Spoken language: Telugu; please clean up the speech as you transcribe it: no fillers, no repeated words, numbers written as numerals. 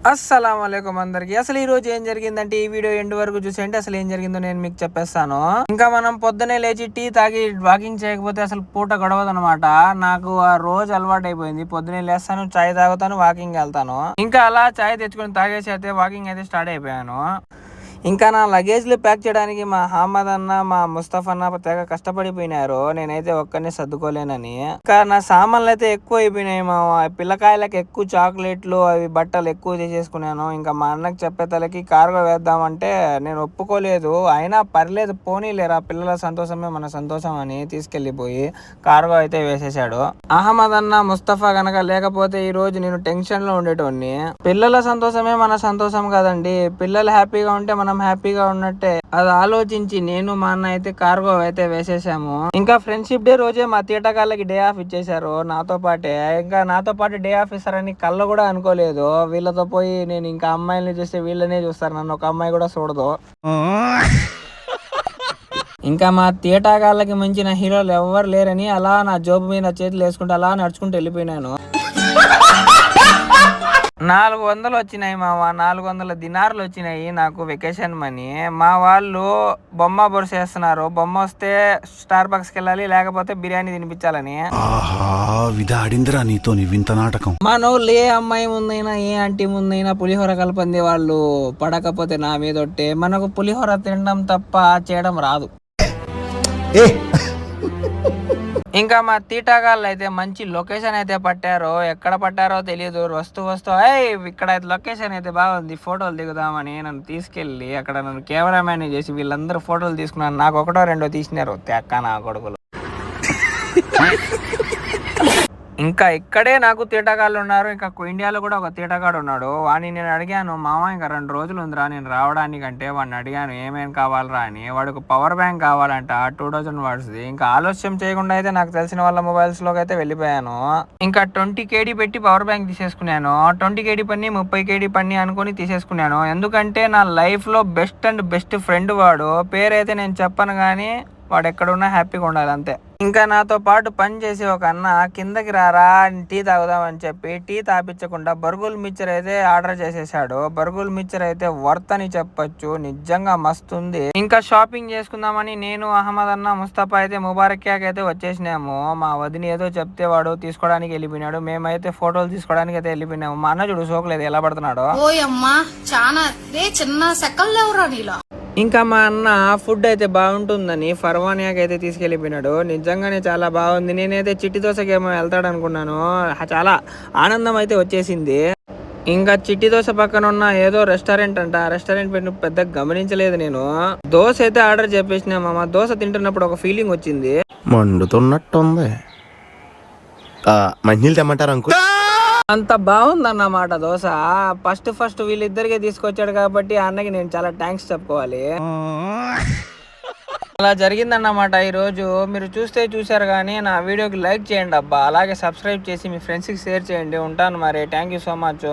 అస్సలాముఅలైకుం అందరికి. అసలు ఈ రోజు ఏం జరిగిందంటే ఈ వీడియో ఎండ్ వరకు చూసేయండి. అసలు ఏం జరిగిందో నేను మీకు చెప్పేస్తాను. ఇంకా మనం పొద్దునే లేచి టీ తాగి వాకింగ్ చేయకపోతే అసలు పూట గడవదు అనమాట. నాకు ఆ రోజు అలవాటు అయిపోయింది. పొద్దునే లేస్తాను, చాయ్ తాగుతాను, వాకింగ్ వెళ్తాను. ఇంకా అలా చాయ్ తెచ్చుకొని తాగేసి అయితే వాకింగ్ అయితే స్టార్ట్ అయిపోయాను. ఇంకా నా లగేజ్లు ప్యాక్ చేయడానికి మా అహ్మద్ అన్న, మా ముస్తఫా అన్న తెగ కష్టపడిపోయినారు. నేనైతే ఒక్కరిని సర్దుకోలేనని. ఇంకా నా సామాన్లు అయితే ఎక్కువ అయిపోయినాయి. మా పిల్లకాయలకి ఎక్కువ చాక్లెట్లు, అవి బట్టలు ఎక్కువ తీసేసుకున్నాను. ఇంకా మా అన్నకి చెప్పేతలకి కార్గో వేద్దామంటే నేను ఒప్పుకోలేదు. అయినా పర్లేదు, పోనీలేరా, పిల్లల సంతోషమే మన సంతోషం అని తీసుకెళ్లిపోయి కార్గో అయితే వేసేసాడు. అహ్మద్ అన్న, ముస్తఫా గనక లేకపోతే ఈ రోజు నేను టెన్షన్ లో ఉండేటోడిని. పిల్లల సంతోషమే మన సంతోషం కదండి. పిల్లలు హ్యాపీగా ఉంటే మనం హ్యాపీగా ఉన్నట్టే. అది ఆలోచించి నేను మా అన్న అయితే కార్గో అయితే వేసేసాము. ఇంకా ఫ్రెండ్షిప్ డే రోజే మా తీటకాళ్ళకి డే ఆఫ్ ఇచ్చేసారు నాతో పాటే. ఇంకా నాతో పాటు డే ఆఫ్ ఇస్తారని కళ్ళ కూడా అనుకోలేదు. వీళ్ళతో పోయి నేను ఇంకా అమ్మాయిల్ని చూస్తే వీళ్ళనే చూస్తారు, నన్ను ఒక అమ్మాయి కూడా చూడదు. ఇంకా మా తీటాగాళ్ళకి మించిన హీరోలు ఎవ్వరు లేరని అలా నా జోబు మీద చేతులు వేసుకుంటూ అలా నడుచుకుంటూ వెళ్ళిపోయినాను. 400 వచ్చినాయి మావా, 400 దినార్లు వచ్చినాయి నాకు వెకేషన్ మనీ. మా వాళ్ళు బొమ్మ బొరుసేస్తున్నారు. బొమ్మ వస్తే స్టార్ బక్స్కి వెళ్ళాలి, లేకపోతే బిర్యానీ తినిపించాలని. మనోళ్ళు ఏ అమ్మాయి ముందైనా, ఏ ఆంటీ ముందైనా పులిహోర కలపంది వాళ్ళు పడకపోతే నా మీదొట్టే. మనకు పులిహోర తినడం తప్ప చేయడం రాదు. ఇంకా మా తీటాగాళ్ళు అయితే మంచి లొకేషన్ అయితే పట్టారో, ఎక్కడ పట్టారో తెలియదు. వస్తూ ఇక్కడ లొకేషన్ అయితే బాగుంది, ఫోటోలు దిగుదామని నన్ను తీసుకెళ్ళి అక్కడ నన్ను కెమెరామ్యాన్ చేసి వీళ్ళందరూ ఫోటోలు తీసుకున్నారు. నాకు ఒకటో రెండో తీసినారు తెక్క నా కొడుకులు. ఇంకా ఇక్కడే నాకు తీటగాళ్ళు ఉన్నారు. ఇంకా ఇండియాలో కూడా ఒక తీటగాడు ఉన్నాడు. వాడిని నేను అడిగాను, మామ ఇంకా 2 రోజులు ఉందిరా నేను రావడానికంటే. వాడిని అడిగాను ఏమేమి కావాలరా అని. వాడికి పవర్ బ్యాంక్ కావాలంట, 2000 వాట్స్ది. ఇంకా ఆలస్యం చేయకుండా అయితే నాకు తెలిసిన వాళ్ళ మొబైల్స్లోకి అయితే వెళ్ళిపోయాను. ఇంకా 20 KD పెట్టి పవర్ బ్యాంక్ తీసేసుకున్నాను. 20 KD పని 30 KD పని అనుకుని తీసేసుకున్నాను. ఎందుకంటే నా లైఫ్లో బెస్ట్ ఫ్రెండ్ వాడు. పేరైతే నేను చెప్పను కానీ వాడు ఎక్కడున్నా హ్యాపీగా ఉండాలి అంతే. ఇంకా నాతో పాటు పని చేసి ఒక అన్న కిందకి రారా టీ తాగుదామని చెప్పి టీ తాపించకుండా బర్గుల్ మిక్చర్ అయితే ఆర్డర్ చేసేసాడు. బర్గుల్ మిక్చర్ అయితే వర్త్ అని చెప్పొచ్చు, నిజంగా మస్తుంది. ఇంకా షాపింగ్ చేసుకుందామని నేను, అహ్మద్ అన్న, ముస్తఫా అయితే ముబారక్యాకి అయితే వచ్చేసినాము. మా వదిన ఏదో చెప్తే వాడు తీసుకోవడానికి వెళ్ళిపోయినాడు. మేమైతే ఫోటోలు తీసుకోవడానికి అయితే వెళ్ళిపోయినాము. మా అన్న చూడు సోకలేదు ఎలా పడుతున్నాడు. ఇంకా మా అన్న ఫుడ్ అయితే బాగుంటుందని ఫర్వానియాకి అయితే తీసుకెళ్ళిపోయినాడు. నిజంగానే చాలా బాగుంది. నేనైతే చిట్టి దోశకి ఏమో వెళ్తాడు అనుకున్నాను. చాలా ఆనందం అయితే వచ్చేసింది. ఇంకా చిట్టి దోశ పక్కన ఉన్న ఏదో రెస్టారెంట్ అంట. ఆ రెస్టారెంట్ పేరు పెద్దగా గమనించలేదు నేను. దోశ అయితే ఆర్డర్ చెప్పేసినా మామ. దోశ తింటున్నప్పుడు ఒక ఫీలింగ్ వచ్చింది, మండుతున్నట్టుంది. మంచినీళ్ళు తెమ్మంటారు అంకుల్? అంత బాగుందన్నమాట దోశ. ఫస్ట్ వీళ్ళిద్దరికే తీసుకొచ్చాడు కాబట్టి ఆ అన్నకి నేను చాలా థ్యాంక్స్ చెప్పుకోవాలి. అలా జరిగిందన్నమాట ఈరోజు. మీరు చూశారు కానీ నా వీడియోకి లైక్ చేయండి అబ్బా. అలాగే సబ్స్క్రైబ్ చేసి మీ ఫ్రెండ్స్కి షేర్ చేయండి. ఉంటాను మరి. Thank you so much.